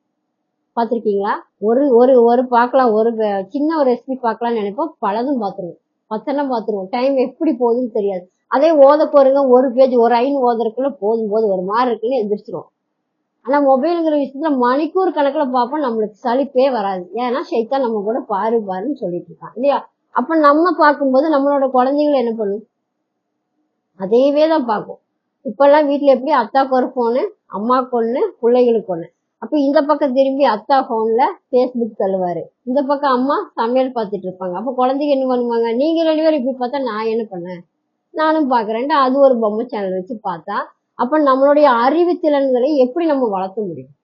பாத்திருக்கீங்களா? ஒரு ஒரு ஒரு பார்க்கலாம், ஒரு சின்ன ஒரு ரெசிபி பார்க்கலாம்னு நினைப்போம், பலதும் பார்த்துருவோம், பத்தெல்லாம் பார்த்துருவோம். டைம் எப்படி போகுதுன்னு தெரியாது. அதே ஓத போறீங்க, ஒரு பேஜ் ஒரு ஐன் ஓதுறதுக்குள்ள போது ஒரு மாதிரி இருக்குன்னு எந்திரிச்சிரும். ஆனா மொபைலுங்கிற விஷயத்துல மணிக்கூர் கணக்குல பார்ப்போம், நம்மளுக்கு சலிப்பே வராது. ஏன்னா ஷைத்தான் நம்ம கூட பாருன்னு சொல்லிட்டு இருக்கான் இல்லையா? அப்ப நம்ம பார்க்கும்போது நம்மளோட குழந்தைகள் என்ன பண்ணும், அதையவே தான் பார்க்கும். இப்பெல்லாம் வீட்டுல எப்படி அத்தாக்கு ஒரு போனு, அம்மாவுக்கு ஒண்ணு, பிள்ளைகளுக்கு ஒண்ணு. அப்ப இந்த பக்கம் திரும்பி அத்தா போன்ல பேஸ்புக் தள்ளுவாரு, இந்த பக்கம் அம்மா சமையல் பார்த்துட்டு இருப்பாங்க. அப்ப குழந்தைங்க என்ன பண்ணுவாங்க, நீங்க 2 பேரும் இப்படி பார்த்தா நான் என்ன பண்ணேன், நானும் பாக்குறேன்ட்டு அது ஒரு பொம்மை சேனல் வச்சு பார்த்தா, அப்ப நம்மளுடைய அறிவு திறன்களை எப்படி நம்ம வளர்த்த முடியும்?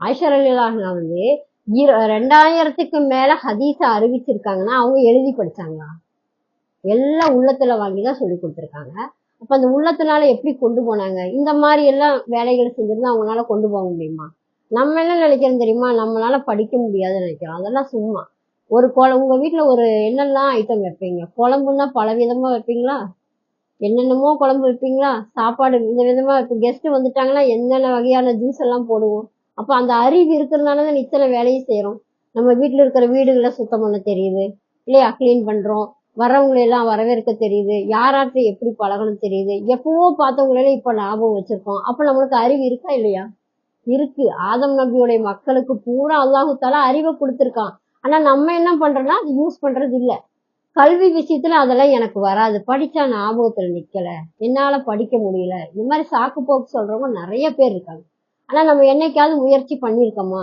ஆயிஷா ரலியல்லாஹு அன்ஹா 2000க்கு மேல ஹதீஸ அறிவிச்சிருக்காங்கன்னா அவங்க எழுதி படிச்சாங்களா? எல்லாம் உள்ளத்துல வாங்கிதான் சொல்லி கொடுத்துருக்காங்க. அப்ப அந்த உள்ளத்தினால எப்படி கொண்டு போனாங்க? இந்த மாதிரி எல்லாம் வேலைகள் செஞ்சிருந்தா அவங்களால கொண்டு போக முடியுமா? நம்ம என்ன நினைக்கிறோம் தெரியுமா, நம்மளால படிக்க முடியாதுன்னு நினைக்கிறோம். அதெல்லாம் சும்மா. உங்க வீட்டுல என்னெல்லாம் ஐட்டம் வைப்பீங்க? குழம்புன்னா பல விதமா வைப்பீங்களா? என்னென்னமோ குழம்பு வைப்பீங்களா? சாப்பாடு இந்த விதமா கெஸ்ட் வந்துட்டாங்கன்னா என்னென்ன வகையான ஜூஸ் எல்லாம் போடுவோம். அப்ப அந்த அறிவு இருக்கிறதுனாலதான் இத்தனை வேலையும் செய்யறோம். நம்ம வீட்டுல இருக்கிற வீடுகளை சுத்தம் பண்ண தெரியுது இல்லையா, கிளீன் பண்றோம், வரவங்களை எல்லாம் வரவேற்க தெரியுது, யாராட்ட எப்படி பழகணும் தெரியுது, எப்பவோ பார்த்தவங்களெல்லாம் இப்ப ஞாபகம் வச்சிருக்கோம். அப்ப நம்மளுக்கு அறிவு இருக்கா இல்லையா? இருக்கு. ஆதம் நபியுடைய மக்களுக்கு பூரா அல்லாஹு தஆலா அறிவை கொடுத்திருக்கான். ஆனா நம்ம என்ன பண்றோம்னா யூஸ் பண்றது இல்ல. கல்வி விஷயத்துல அதெல்லாம் எனக்கு வராது, படிச்சா ஞாபகத்துல நிக்கல, என்னால படிக்க முடியல, இந்த மாதிரி சாக்கு போக்கு சொல்றவங்க நிறைய பேர் இருக்காங்க. ஆனா நம்ம என்னைக்காவது முயற்சி பண்ணிருக்கோமா?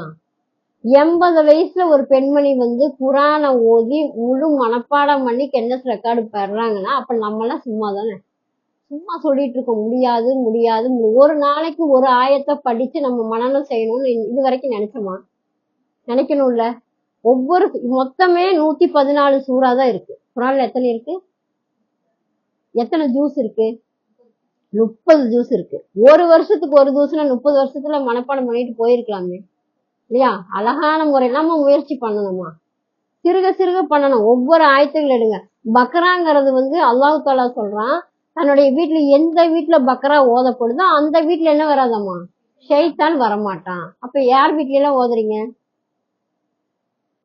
80 வயசுல ஒரு பெண்மணி குரானை ஓதி முழு மனப்பாடம் பண்ணி கென்னஸ் ரெக்கார்டு பெறாங்கன்னா அப்ப நம்ம எல்லாம் சும்மா தானே, சும்மா சொல்லிட்டு இருக்க முடியாது முடியாது. ஒரு நாளைக்கு ஒரு ஆயத்தை படிச்சு நம்ம மனனம் செய்யணும்னு இது வரைக்கும் நினைச்சோமா? நினைக்கணும்ல. ஒவ்வொரு மொத்தமே 114 சூறா தான் இருக்கு. குரான்ல எத்தனை இருக்கு, எத்தனை ஜூஸ் இருக்கு? 30 ஜூஸ் இருக்கு. ஒரு வருஷத்துக்கு ஒரு ஜூஸ்னா 30 வருஷத்துல மனப்பாடம் பண்ணிட்டு போயிருக்கலாமே இல்லையா? அழகான முறை நம்ம முயற்சி பண்ணணுமா? சிறுக சிறுக பண்ணணும். ஒவ்வொரு ஆயத்துகள் எடுங்க. பக்ராங்கிறது அல்லாஹ் தஆலா சொல்றான், தன்னுடைய வீட்டுல எந்த வீட்டுல பக்ரா ஓதப்படுதோ அந்த வீட்டுல என்ன வராதம்மா, ஷைத்தான் வரமாட்டான். அப்ப யார் வீட்டுல எல்லாம் ஓதுறீங்க,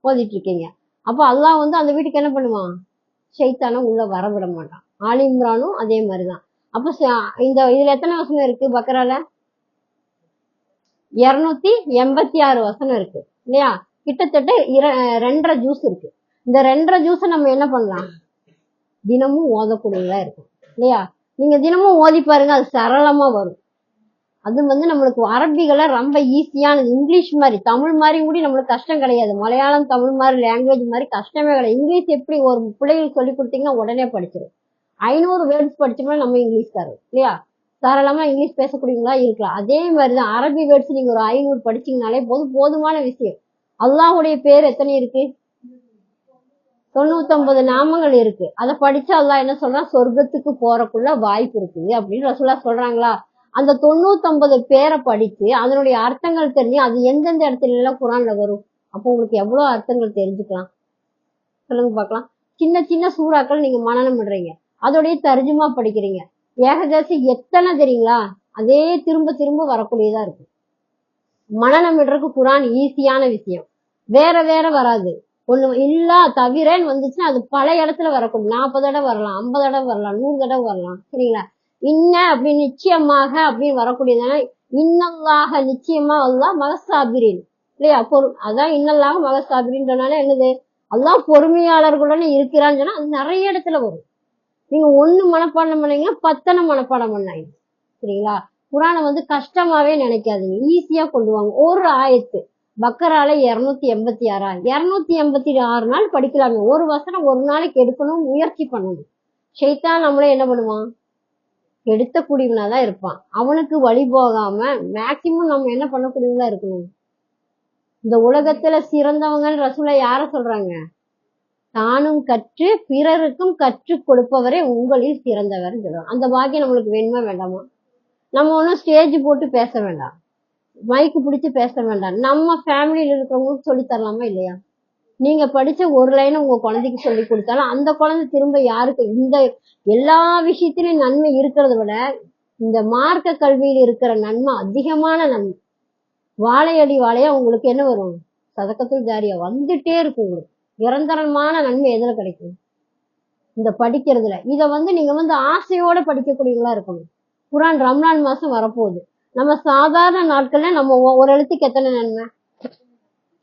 ஓதிட்டு இருக்கீங்க. அப்ப அல்லாஹ் அந்த வீட்டுக்கு என்ன பண்ணுவான், ஷைத்தான உள்ள வரவிட மாட்டான். ஆலி இம்ரானும் அதே மாதிரிதான். அப்ப இந்த இதுல எத்தனை வசனம் இருக்கு பக்ரால? 286 வசனம் இருக்கு இல்லையா? கிட்டத்தட்ட 2.5 ஜூஸ் இருக்கு. இந்த 2.5 ஜூஸை நம்ம என்ன பண்ணலாம்? தினமும் ஓதக்கூடியதா இருக்கும் இல்லையா? நீங்க தினமும் ஓதி பாருங்க, அது சரளமா வரும். அது நம்மளுக்கு அரபிகளை ரொம்ப ஈஸியானது. இங்கிலீஷ் மாதிரி தமிழ் மாதிரி கூட நம்மளுக்கு கஷ்டம் கிடையாது. மலையாளம் தமிழ் மாதிரி லாங்குவேஜ் மாதிரி கஷ்டமே கிடையாது. இங்கிலீஷ் எப்படி ஒரு பிள்ளைகளுக்கு சொல்லி கொடுத்தீங்கன்னா உடனே படிச்சிடும். 500 வேர்ட்ஸ் படிச்சோம்னா நம்ம இங்கிலீஷ்காரர் இல்லையா? தாராளமா இங்கிலீஷ் பேசக்கூடியவங்களா இருக்கலாம். அதே மாதிரிதான் அரபி வேர்ட்ஸ் நீங்க ஒரு 500 படிச்சீங்கனாலே போதுமான விஷயம். அல்லாஹுடைய பேர் எத்தனை இருக்கு? 99 நாமங்கள் இருக்கு. அதை படிச்சா அல்லாஹ் என்ன சொல்றான்? சொர்க்கத்துக்கு போறக்குள்ள வாய்ப்பு இருக்குது அப்படின்னு ரசூலுல்லாஹ் சொல்றாங்களா? அந்த 99 பேரை படிச்சு அதனுடைய அர்த்தங்கள் தெரிஞ்சு அது எந்தெந்த இடத்துல எல்லாம் குரான்ல வரும். அப்போ உங்களுக்கு எவ்வளவு அர்த்தங்கள் தெரிஞ்சுக்கலாம் சொல்லுங்க பார்க்கலாம். சின்ன சின்ன சூறாக்கள் நீங்க மனனம் பண்றீங்க, அதோடைய தர்ஜுமா படிக்கிறீங்க. ஏகதேசம் எத்தனை தெரியுங்களா? அதே திரும்ப திரும்ப வரக்கூடியதா இருக்கு. மனனம் பண்றதுக்கு குரான் ஈஸியான விஷயம். வேற வேற வராது. ஒண்ணு இல்ல தவிரன்னு வந்துச்சுன்னா அது பல இடத்துல வரக்கூடிய 40 தடவை வரலாம், 50 தடவை வரலாம், 100 தடவை வரலாம். சரிங்களா? இன்ன அப்படி நிச்சயமாக அப்படின்னு வரக்கூடியதான இன்னல்லாக நிச்சயமா அல்லாஹ் மகசாபிரின் இல்லையா? அதான் இன்னல்லாக மகசாபிரின்றனால என்னது? அல்லாஹ் பொறுமையாளர்களுடன் இருக்கிறான்னு சொன்னா அது நிறைய இடத்துல வரும். நீங்க 1 மனப்பாடம் பண்ணீங்கன்னா 10 மனப்பாடம் பண்ணாங்க. சரிங்களா? குரானை கஷ்டமாவே நினைக்காதீங்க, ஈஸியா கொண்டு வாங்க. ஒரு ஆயத்து பக்கரால 286 286 நாள் படிக்கலாமே. ஒரு வசனம் ஒரு நாளைக்கு எடுக்கணும், முயற்சி பண்ணணும். ஷைத்தான் நம்மளே என்ன பண்ணுவான்? எடுத்தக்கூடியவனாதான் இருப்பான். அவனுக்கு வழி போகாம மேக்சிமம் நம்ம என்ன பண்ணக்கூடியவங்களா இருக்கணும்? இந்த உலகத்துல சிறந்தவங்க ரசூலை யார சொல்றாங்க? தானும் கற்று பிறருக்கும் கற்றுக் கொடுப்பவரே உங்களில் சிறந்தவர் சொல்றாங்க. அந்த பாக்கியம் நம்மளுக்கு வேணுமா வேண்டாமா? நம்ம ஒன்னும் ஸ்டேஜ் போட்டு பேச வேண்டாம், மைக்கு பிடிச்சு பேச வேண்டாம். நம்ம ஃபேமிலியில இருக்கிறவங்களுக்கு சொல்லி தரலாமா இல்லையா? நீங்க படிச்ச ஒரு லைனை உங்க குழந்தைக்கு சொல்லி கொடுத்தாலும் அந்த குழந்தை திரும்ப யாருக்கு? இந்த எல்லா விஷயத்திலும் நன்மை இருக்கிறத விட இந்த மார்க்க கல்வியில் இருக்கிற நன்மை அதிகமான நன்மை. வாழையடி வாழையா உங்களுக்கு என்ன வரும்? சதக்கத்துல் ஜாரியா வந்துட்டே இருக்கும். உங்களுக்கு நிரந்தரமான நன்மை எதுல கிடைக்கும்? இந்த படிக்கிறதுல. இத நீங்க ஆசையோட படிக்கக்கூடியவங்களா இருக்கணும். குரான் ரம்லான் மாசம் வரப்போகுது. நம்ம சாதாரண நாட்கள்ல நம்ம ஒரு எழுத்துக்கு எத்தனை நன்மை?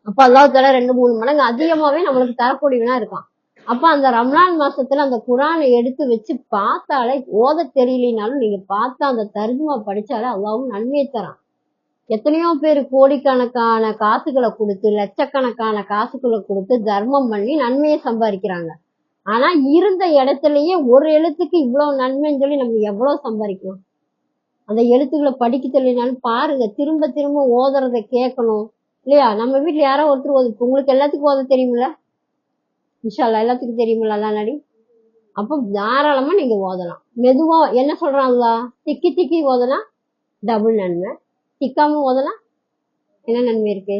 அப்ப அல்லாஹ் தஆலா 2-3 மடங்கு அதிகமாவே நம்மளுக்கு தரக்கூடியவனா இருக்கான். அப்ப அந்த ரம்லான் மாசத்துல அந்த குரானை எடுத்து வச்சு பார்த்தாலே, ஓத தெரியலினாலும் நீங்க பார்த்தா அந்த தர்ஜுமா படிச்சாலே அல்லாஹ்வும் நன்மையை தரான். எத்தனையோ பேர் கோடிக்கணக்கான காசுகளை கொடுத்து, லட்சக்கணக்கான காசுகளை கொடுத்து தர்மம் பண்ணி நன்மையை சம்பாதிக்கிறாங்க. ஆனா இருந்த இடத்துலயே ஒரு எழுத்துக்கு இவ்வளவு நன்மைன்னு சொல்லி நம்ம எவ்வளவு சம்பாதிக்கலாம்? அந்த எழுத்துக்களை படிக்க தெரியலனாலும் பாருங்க, திரும்ப திரும்ப ஓதுறதை கேட்கணும் இல்லையா? நம்ம வீட்டுல யாரோ ஒருத்தர் ஓது. உங்களுக்கு எல்லாத்துக்கும் ஓத தெரியுமில்ல? இன்ஷா அல்லாஹ் எல்லாத்துக்கும் தெரியுமில்ல? அல்லா நாடி. அப்ப தாராளமா நீங்க ஓதலாம். மெதுவா என்ன சொல்றாங்களா? திக்கி திக்கி ஓதலாம் டபுள் நன்மை, திக்காம ஓதலாம் என்ன நன்மை இருக்கு?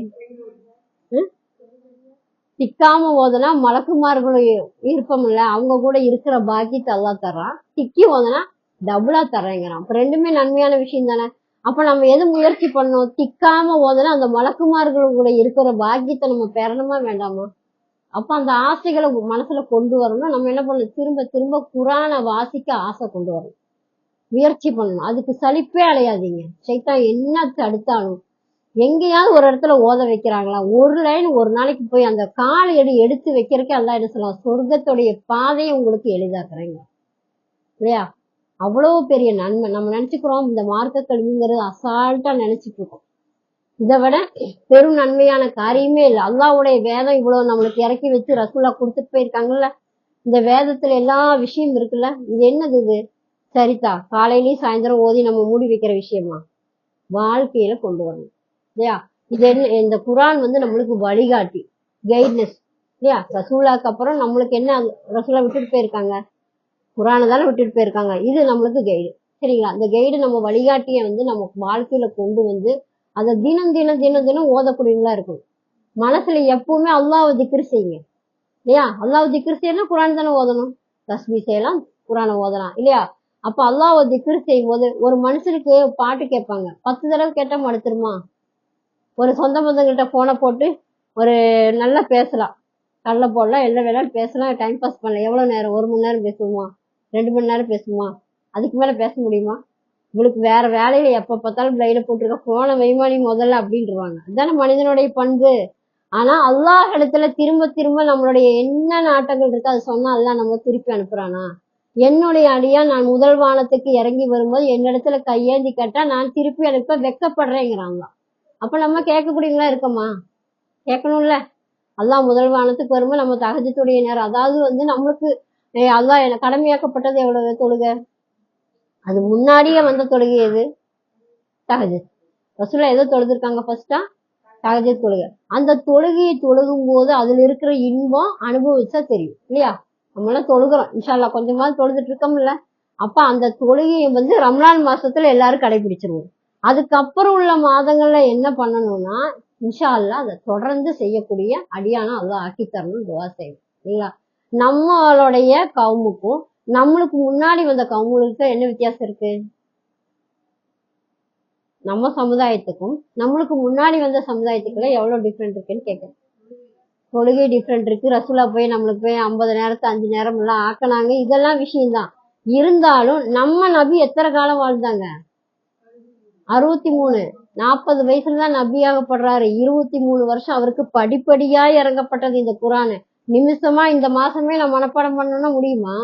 திக்காம ஓதனா மலக்குமார்களுடைய விருப்பம் இல்ல, அவங்க கூட இருக்கிற பாக்கியத்தை அல்லாஹ் தர்றான். திக்கி ஓதனா டபுளா தர்றேங்கிறான். அப்ப ரெண்டுமே நன்மையான விஷயம் தானே. அப்ப நம்ம எது முயற்சி பண்ணோம்? திக்காம ஓதனா அந்த மலக்குமார்கள் கூட இருக்கிற பாக்கியத்தை நம்ம பெறணுமா வேண்டாமா? அப்ப அந்த ஆசைகளை மனசுல கொண்டு வரணும். நம்ம என்ன பண்ணணும்? திரும்ப திரும்ப குரானை வாசிக்க ஆசை கொண்டு வரணும், முயற்சி பண்ணணும். அதுக்கு சலிப்பே அலையாதீங்க. சைத்தான் என்ன தடுத்தாலும் எங்கேயாவது ஒரு இடத்துல ஓத வைக்கிறாங்களா? ஒரு லைன் ஒரு நாளைக்கு போய் அந்த காலை எடுத்து வைக்கிறதுக்கே அல்லாஹ் என்ன சொல்லலாம்? சொர்க்கத்துடைய பாதையை உங்களுக்கு எளிதாக்குறேங்க இல்லையா? அவ்வளவு பெரிய நன்மை. நம்ம நினைச்சுக்கிறோம் இந்த மார்க்க கல்விங்கிறது அசால்ட்டா நினைச்சிட்டு இருக்கோம். இதை விட பெரும் நன்மையான காரியமே இல்லை. அல்லாஹ்வுடைய வேதம் இவ்வளவு நம்மளுக்கு இறக்கி வச்சு ரசூலா கொடுத்துட்டு போயிருக்காங்கல்ல. இந்த வேதத்துல எல்லா விஷயம் இருக்குல்ல. இது என்னது? இது சரிதா காலையிலயும் சாயந்தரம் ஓதி நம்ம மூடி வைக்கிற விஷயமா? வாழ்க்கையில கொண்டு வரணும் இல்லையா? இது என்ன? இந்த குரான் நம்மளுக்கு வழிகாட்டி, கைட்னஸ் இல்லையா? ரசூலாக்கு அப்புறம் நம்மளுக்கு என்ன ரசூலா விட்டுட்டு போயிருக்காங்க? குரானை தானே விட்டுட்டு போயிருக்காங்க. இது நம்மளுக்கு கைடு. சரிங்களா? அந்த கைடு நம்ம வழிகாட்டிய நம்ம வாழ்க்கையில கொண்டு அதை தினம் தினம் தினம் தினம் ஓதக்கூடியவங்களா இருக்கும். மனசுல எப்பவுமே அல்லாஹ்வை திக்ர் செய்யுங்க இல்லையா? அல்லாஹ்வை திக்ர் செய்யணும், குரான் தானே ஓதணும். தஸ்பீ செய்யலாம், குரானை ஓதலாம் இல்லையா? அப்ப அல்லாஹ்வை திக்ர் செய்யும் போது ஒரு மனுஷனுக்கு பாட்டு கேட்பாங்க, 10 தடவை கேட்டா மடுத்துருமா? ஒரு சொந்த பந்தங்கிட்ட போனை போட்டு ஒரு நல்லா பேசலாம், கல்ல போடலாம், எல்லா வேலையும் பேசலாம், டைம் பாஸ் பண்ணலாம். எவ்வளவு நேரம்? 1 மணி நேரம் பேசுவோமா? 2 மணி நேரம் பேசுவோமா? அதுக்கு மேல பேச முடியுமா? உங்களுக்கு வேற வேலையில எப்ப பார்த்தாலும் பிளைட போட்டிருக்க போன வைமானி முதல்ல அப்படின்ட்டுருவாங்க. அதுதானே மனிதனுடைய பண்பு. ஆனா அல்லாஹ் இடத்துல திரும்ப திரும்ப நம்மளுடைய என்ன நாட்டங்கள் இருக்கு அது சொன்னா அல்லாஹ் நம்ம திருப்பி அனுப்புறானா? என்னுடைய அடியா நான் முதல் வானத்துக்கு இறங்கி வரும்போது என்னிடத்துல கையேந்தி கேட்டா நான் திருப்பி அனுப்ப வெக்கப்படுறேங்கிறாங்க. அப்ப நம்ம கேட்கக்கூடியவங்களா இருக்கோமா? கேட்கணும்ல. அல்லாஹ் முதல் வானத்துக்கு வரும்போது நம்ம தஹஜ்ஜுடைய நேரம், அதாவது நம்மளுக்கு அல்லாஹ் கடமையாக்கப்பட்டது எவ்வளவு தொழுகை? அது முன்னாடியே வந்த தொழுகை எது? தஹஜ்ஜுத். ரசூலுல்லாஹ் எதை தொழுதுருக்காங்க ஃபர்ஸ்டா? தஹஜ்ஜுத் தொழுகை. அந்த தொழுகையை தொழுகும் போது அதுல இருக்கிற இன்பம் அனுபவிச்சா தெரியும் இல்லையா? நம்மளாம் தொழுகிறோம் இன்ஷா அல்லாஹ், கொஞ்சமாவது தொழுதுட்டு இருக்கோம்ல. அப்ப அந்த தொழுகையை ரம்லான் மாசத்துல எல்லாரும் கடைபிடிச்சிருவோம். அதுக்கப்புறம் உள்ள மாதங்கள்ல என்ன பண்ணணும்னா இன்ஷா அல்லாஹ் அதை தொடர்ந்து செய்யக்கூடிய அடியானா அல்லாஹ் ஆக்கி தரணும், துவா செய்யணும் இல்லையா? நம்மளுடைய கவுமுக்கும் நம்மளுக்கு முன்னாடி வந்த கவுமுகளுக்கு என்ன வித்தியாசம் இருக்கு? நம்ம சமுதாயத்துக்கும் நம்மளுக்கு முன்னாடி வந்த சமுதாயத்துக்குள்ள எவ்வளவு டிஃப்ரெண்ட் இருக்குன்னு கேட்கறேன். தொழுகை டிஃப்ரெண்ட் இருக்கு. ரசூலா போய் நம்மளுக்கு போய் 50 நேரத்தை 5 நேரம் எல்லாம் ஆக்கினாங்க, இதெல்லாம் விஷயம்தான். இருந்தாலும் நம்ம நபி எத்தனை காலம் வாழ்ந்தாங்க? 63. 40 வயசுலதான் நபியாகப்படுறாரு. 23 வருஷம் அவருக்கு படிப்படியா இறங்கப்பட்டது இந்த குரான். நிமிஷமா இந்த மாசமே நான் மனப்பாடம் பண்ணணும்னா முடியுமா?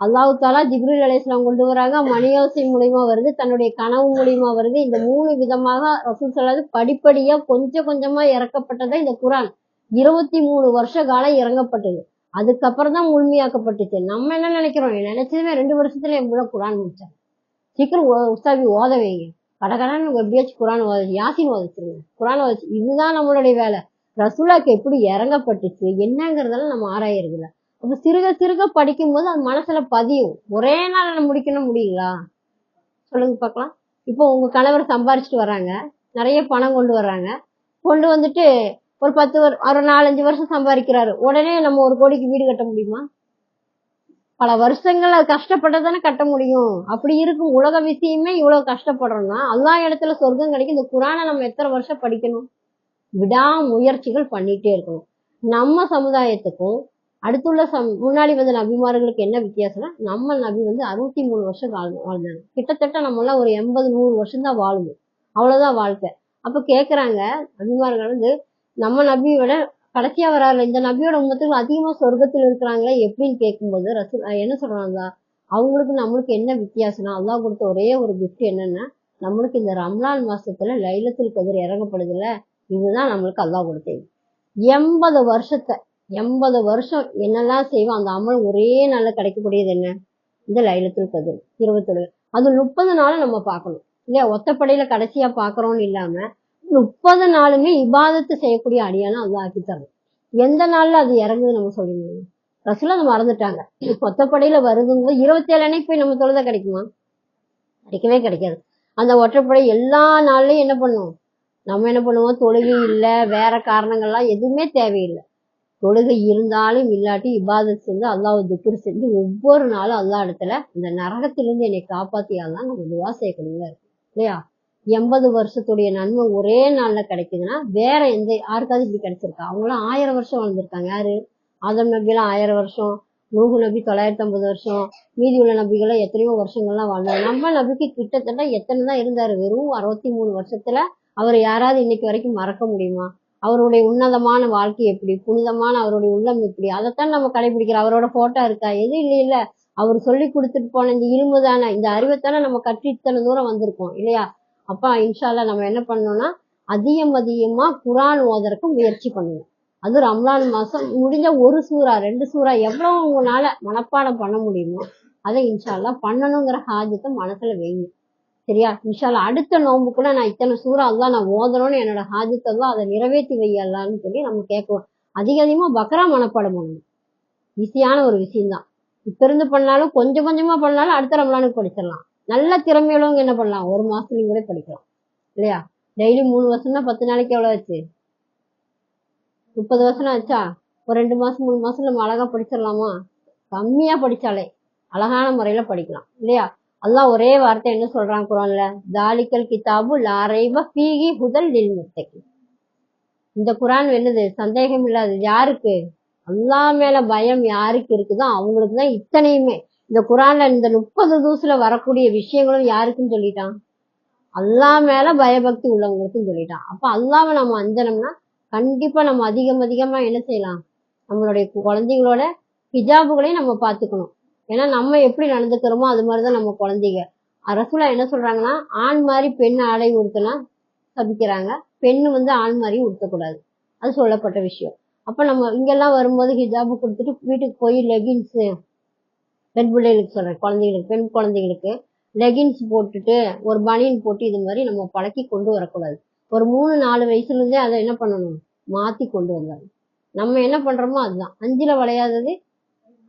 அல்லாஹ் தாலா ஜிப்ரீல் அலைஹிஸ்ஸலாம் கொண்டு வராங்க, மணியோசை மூலியமா வருது, தன்னுடைய கனவு மூலியமா வருது. இந்த 3 விதமாக ரசூல் ஸல்லல்லாஹு படிப்படியா கொஞ்சம் கொஞ்சமா இறக்கப்பட்டதா இந்த குரான். 23 வருஷ காலம் இறங்கப்பட்டது. அதுக்கப்புறம் தான் முழுமையாக்கப்பட்டுச்சு. நம்ம என்ன நினைக்கிறோம்? நினைச்சதுமே 2 வருஷத்துல என் கூட குரான் முடிச்சேன். சீக்கிரம் உஸ்தாபி ஓத வைங்க, கடகடான்னு எப்படியாச்சும் குரான் ஓத, யாசின் ஓதிச்சிருங்க, குரான் ஓதிச்சு. இதுதான் நம்மளுடைய வேலை. ரசூலாக்கு எப்படி இறங்கப்பட்டுச்சு என்னங்கிறதெல்லாம் நம்ம ஆராயறது இல்ல. அப்ப சிறுக சிறுக படிக்கும் போது அது மனசுல பதியும். ஒரே நாள்ல முடிக்கணும் முடியுங்களா? சொல்லுங்க பார்க்கலாம். இப்போ உங்க கணவர் சம்பாரிச்சுட்டு வர்றாங்க, நிறைய பணம் கொண்டு வர்றாங்க, கொண்டு வந்துட்டு ஒரு 10 ஒரு 4-5 வருஷம் சம்பாதிக்கிறாரு, உடனே நம்ம 1 கோடிக்கு வீடு கட்ட முடியுமா? பல வருஷங்கள் அது கஷ்டப்பட்டதானே கட்ட முடியும். அப்படி இருக்கும் உலக விஷயமே இவ்வளவு கஷ்டப்படுறோம்னா அல்லாஹ் இடத்துல சொர்க்கம் கிடைக்கும். இந்த குரானை நம்ம எத்தனை வருஷம் படிக்கணும்? விடாமுயற்சிகள் பண்ணிட்டே இருக்கணும். நம்ம சமுதாயத்துக்கும் அடுத்துள்ள முன்னாடி வந்த நபிமார்களுக்கு என்ன வித்தியாசம்னா, நம்ம நபி 63 வருஷம் வாழ்ந்தாங்க. கிட்டத்தட்ட நம்ம எல்லாம் ஒரு 80-100 வருஷம் தான் வாழணும், அவ்வளவுதான் வாழ்க்கை. அப்ப கேக்குறாங்க நபிமார்கள் நம்ம நபியை விட கடைசியா வராருல இந்த நபியோட உம்மத்துக்கு அதிகமா சொர்க்கத்தில் இருக்கிறாங்களே எப்படின்னு கேட்கும்போது ரசூல் என்ன சொல்றாங்க? அவங்களுக்கு நம்மளுக்கு என்ன வித்தியாசம்னா, அல்லாஹ் கொடுத்த ஒரே ஒரு கிஃப்ட் என்னன்னா, நம்மளுக்கு இந்த ரம்லான் மாசத்துல லைலத்துல் கத்ர் இறங்கப்படுதுல, இதுதான் நம்மளுக்கு அல்லாஹ் கொடுத்தது. 80 வருஷம் என்னெல்லாம் செய்வோம் அந்த அமல் ஒரே நாள்ல கிடைக்கக்கூடியது என்ன? இந்த லைலத்துல் கத்ர் 21. அது 30 நாள் நம்ம பார்க்கணும் இல்லையா? ஒத்தப்படையில கடைசியா பாக்குறோம்னு இல்லாம 30 நாளுமே இபாதத்து செய்யக்கூடிய அடியானா அல்லாஹ் ஆக்கி தரணும். எந்த நாள்ல அது இறங்குது நம்ம சொல்ல முடியும்? ரசூலுல்லாஹ் அதை மறந்துட்டாங்க. ஒத்தப்படையில வருதுங்க 27 அன்னைக்கு போய் நம்ம தொழுத கிடைக்குமா? கிடைக்கவே கிடைக்காது. அந்த ஒற்றைப்படை எல்லா நாள்லயும் என்ன பண்ணும்? நம்ம என்ன பண்ணுவோம்? தொழுகை இல்ல, வேற காரணங்கள்லாம் எதுவுமே தேவையில்லை. தொழுகை இருந்தாலும் இல்லாட்டி இபாதத் செஞ்சு அல்லாஹ் திக்ர் செஞ்சு ஒவ்வொரு நாளும் அல்லாஹ் இடத்துல இந்த நரகத்திலிருந்து என்னை காப்பாத்தியாலாம் நம்ம துவா செய்யக்கூடியதா இருக்கு இல்லையா? 80 வருஷத்துடைய நன்மை ஒரே நாள்ல கிடைக்குதுன்னா வேற எந்த யாருக்காவது இப்படி கிடைச்சிருக்கா? அவங்களாம் 1000 வருஷம் வாழ்ந்திருக்காங்க. யாரு? ஆதம் நபிலாம் 1000 வருஷம், நூஹு நபி 950 வருஷம், மீதி உள்ள நபிகளை எத்தனையோ வருஷங்கள்லாம் வாழ்ந்தாங்க. நம்ம நபிக்கு கிட்டத்தட்ட எத்தனை தான் இருந்தாரு? வெறும் 63 வருஷத்துல அவர் யாராவது இன்னைக்கு வரைக்கும் மறக்க முடியுமா? அவருடைய உன்னதமான வாழ்க்கை எப்படி, புனிதமான அவருடைய உள்ளம் எப்படி, அதைத்தான் நம்ம கடைபிடிக்கிறோம். அவரோட போட்டோ இருக்கா? எது இல்ல. அவர் சொல்லி கொடுத்துட்டு போன இந்த இரும்பு தானே, இந்த அறிவைத்தானே நம்ம கற்று இத்தனை தூரம் வந்திருக்கோம் இல்லையா? அப்ப இன்ஷா அல்லாஹ் நம்ம என்ன பண்ணணும்னா அதிகமா குரான் ஓதறதுக்கு முயற்சி பண்ணுவோம். அது ரம்லான் மாசம் முடிஞ்ச 1 சூறா 2 சூறா எவ்வளவு உங்களால மனப்பாடம் பண்ண முடியுமோ அதை இன்ஷா அல்லாஹ் பண்ணணுங்கிற ஹாஜத்தை மனசுல வைங்க. சரியா? இன்ஷா அல்லாஹ் அடுத்த நோம்புக்குள்ள நான் இத்தனை சூறா அல்லாஹ் நான் ஓதணும்னு என்னோட ஹாஜத்தை எல்லாம் அதை நிறைவேற்றி வையலான்னு சொல்லி நம்ம கேட்குவோம். அதிகமா பக்ரா மனப்பாடம் பண்ணணும். ஈஸியான ஒரு விஷயம்தான். இப்ப இருந்து பண்ணாலும் கொஞ்சம் கொஞ்சமா பண்ணாலும் அடுத்த ரம்லானுக்கு படிச்சிடலாம். நல்ல திறமையுள்ளவங்க என்ன பண்ணலாம்? 1 மாசத்துலயும் கூட படிக்கலாம் இல்லையா? டெய்லி 3 வருஷம்னா 10 நாளைக்கு எவ்வளவு ஆச்சு? 30 வருஷம் ஆச்சா? ஒரு 2 மாசம் 3 மாசம் நம்ம அழகா படிச்சிடலாமா? கம்மியா படிச்சாலே அழகான முறையில படிக்கலாம் இல்லையா? அல்லாஹ் ஒரே வார்த்தை என்ன சொல்றான் குர்ஆன்ல? தாலிக்கல் கிதாபு லா ரைப ஃபீஹி ஹுதல் லில் முத்தகீன். இந்த குர்ஆன் என்னது? சந்தேகம் இல்லாதது. யாருக்கு? அல்லாஹ் மேல பயம் யாருக்கு இருக்குதோ அவங்களுக்கு தான் இத்தனையுமே. இந்த குரான்ல இந்த 30 ஜூஸ்ல வரக்கூடிய விஷயங்களும் யாருக்குன்னு சொல்லிட்டான்? அல்லாஹ் மேல பயபக்தி உள்ளவங்களுக்கும் சொல்லிட்டான். அப்ப அல்லாஹ்வை நம்ம அஞ்சனம்னா கண்டிப்பா நம்ம அதிகமா என்ன செய்யலாம்? நம்மளுடைய குழந்தைங்களோட ஹிஜாபுகளையும் நம்ம பார்த்துக்கணும். ஏன்னா நம்ம எப்படி நடந்துக்கிறோமோ அது மாதிரிதான் நம்ம குழந்தைங்க. ரசூலா என்ன சொல்றாங்கன்னா, ஆண் மாதிரி பெண் ஆடை உடுத்தினா சபிக்கிறாங்க, பெண்ணு ஆண் மாதிரி உடுத்தக்கூடாது. அது சொல்லப்பட்ட விஷயம். அப்ப நம்ம இங்கெல்லாம் வரும்போது ஹிஜாபு கொடுத்துட்டு வீட்டுக்கு போய் லெகின்ஸ், பெண் பிள்ளைகளுக்கு சொல்றேன், குழந்தைகளுக்கு, பெண் குழந்தைகளுக்கு லெகின்ஸ் போட்டுட்டு ஒரு பனியன் போட்டு இது மாதிரி நம்ம பழக்கி கொண்டு வரக்கூடாது. ஒரு 3-4 வயசுல இருந்தே அதை என்ன பண்ணணும்? மாத்தி கொண்டு வந்தாங்க. நம்ம என்ன பண்றோமோ அதுதான். 5ல வளையாதது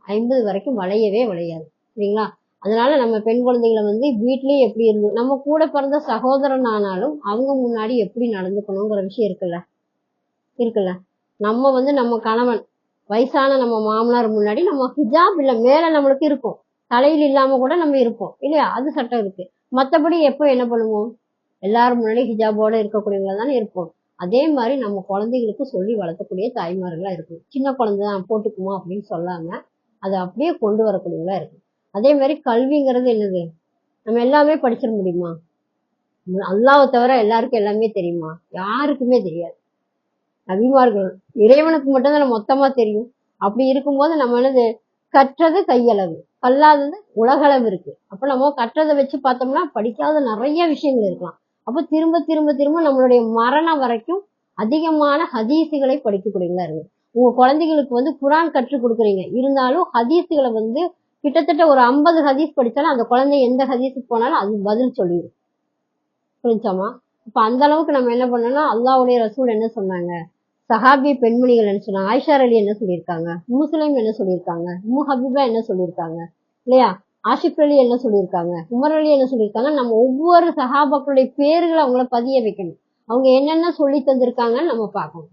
50 வரைக்கும் வளையவே வளையாது. சரிங்களா? அதனால நம்ம பெண் குழந்தைகளை வீட்லயே எப்படி இருந்து நம்ம கூட பிறந்த சகோதரன் ஆனாலும் அவங்க முன்னாடி எப்படி நடந்துக்கணுங்கிற விஷயம் இருக்குல்ல. நம்ம நம்ம கணவன், வயசான நம்ம மாமனார் முன்னாடி நம்ம ஹிஜாப் இல்ல மேல நம்மளுக்கு இருக்கும், தலையில் இல்லாம கூட நம்ம இருப்போம் இல்லையா? அது சட்டம் இருக்கு. மத்தபடி எப்போ என்ன பண்ணுவோம்? எல்லாரும் முன்னாடி ஹிஜாபோட இருக்கக்கூடியவங்களா தானே இருப்போம். அதே மாதிரி நம்ம குழந்தைகளுக்கு சொல்லி வளர்த்தக்கூடிய தாய்மார்களா இருக்கும். சின்ன குழந்தைதான் போட்டுக்குமா அப்படின்னு சொல்லாம அதை அப்படியே கொண்டு வரக்கூடியவங்களா இருக்கு. அதே மாதிரி கல்விங்கிறது என்னது? நம்ம எல்லாமே படிச்சிட முடியுமா? அல்லாஹ்வை தவிர எல்லாருக்கும் எல்லாமே தெரியுமா? யாருக்குமே தெரியாது. நபிமார்கள் இறைவனுக்கு மட்டும்தான் மொத்தமா தெரியும். அப்படி இருக்கும்போது நம்ம என்னது? கற்றது கையளவு, கல்லாதது உலகளவு இருக்கு. அப்ப நம்ம கற்றதை வச்சு பார்த்தோம்னா படிக்காத நிறைய விஷயங்கள் இருக்கலாம். அப்ப திரும்ப திரும்ப திரும்ப நம்மளுடைய மரணம் வரைக்கும் அதிகமான ஹதீசுகளை படிக்கக்கூடியவங்களா இருக்கு. உங்க குழந்தைகளுக்கு குரான் கற்றுக் கொடுக்குறீங்க, இருந்தாலும் ஹதீசுகளை கிட்டத்தட்ட ஒரு 50 ஹதீஸ் படிச்சாலும் அந்த குழந்தை எந்த ஹதீஸுக்கு போனாலும் அது பதில் சொல்லிடும். புரிஞ்சாமா? இப்ப அந்த அளவுக்கு நம்ம என்ன பண்ணோம்னா, அல்லாஹ்வுடைய ரசூல் என்ன சொன்னாங்க, சஹாபி பெண்மணிகள் என்ன சொன்னாங்க, ஆயிஷா அலி என்ன சொல்லியிருக்காங்க, முஸ்லிம் என்ன சொல்லியிருக்காங்க, ஹபீபா என்ன சொல்லியிருக்காங்க இல்லையா, ஆஷிப் அலி என்ன சொல்லியிருக்காங்க, உமர் அலி என்ன சொல்லியிருக்காங்க. நம்ம ஒவ்வொரு சஹாபாக்களுடைய பேர்களை அவங்கள பதிய வைக்கணும். அவங்க என்னென்ன சொல்லி தந்திருக்காங்கன்னு நம்ம பார்க்கணும்.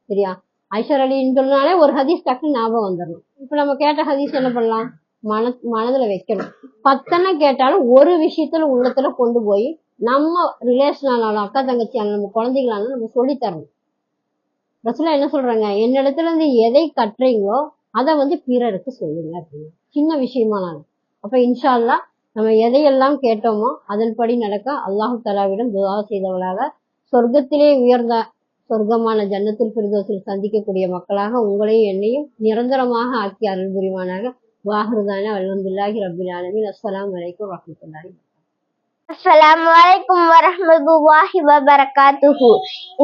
சரியா? ஐஷர் அலின்னு சொன்னாலே ஒரு ஹதீஸ் டக்குன்னு ஞாபகம் வந்துடணும். இப்ப நம்ம கேட்ட ஹதீஸ் என்ன பண்ணலாம்? மனதுல வைக்கணும். 10 கேட்டாலும் ஒரு விஷயத்துல உள்ளத்துல கொண்டு போய் நம்ம ரிலேஷன் ஆனாலும் அக்கா தங்கச்சி ஆனாலும் நம்ம குழந்தைகளானாலும் நம்ம சொல்லி தரணும். ரசூலா என்ன சொல்றாங்க, என்னிடத்துல இருந்து எதை கற்றீங்களோ அதை பிறருக்கு சொல்லுங்க அப்படின்னு. சின்ன விஷயமானாலும். அப்ப இன்ஷா அல்லாஹ் நம்ம எதையெல்லாம் கேட்டோமோ அதன்படி நடக்க அல்லாஹு தஆலாவிடம் துஆ செய்தவளாக சொர்க்கத்திலே உயர்ந்த சொர்க்கமான ஜன்னத்துல் ஃபிர்தௌஸில் சந்திக்கக்கூடிய மக்களாக உங்களையும் என்னையும் நிரந்தரமாக ஆக்கி அருள் புரிவானாக. வாஹிருதானா அல்ஹம்துலில்லாஹி ரப்பில் ஆலமீன். அஸ்ஸலாமு அலைக்கும் வரஹ்மத்துல்லாஹி. அஸ்ஸலாமு அலைக்கும் வரஹ்மத்துல்லாஹி வபரகாத்துஹு.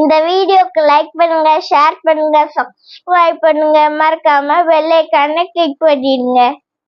இந்த வீடியோக்கு லைக் பண்ணுங்க, ஷேர் பண்ணுங்க, சப்ஸ்கிரைப் பண்ணுங்க, மறக்காம பெல் ஐகானை கிளிக் பண்ணிடுங்க.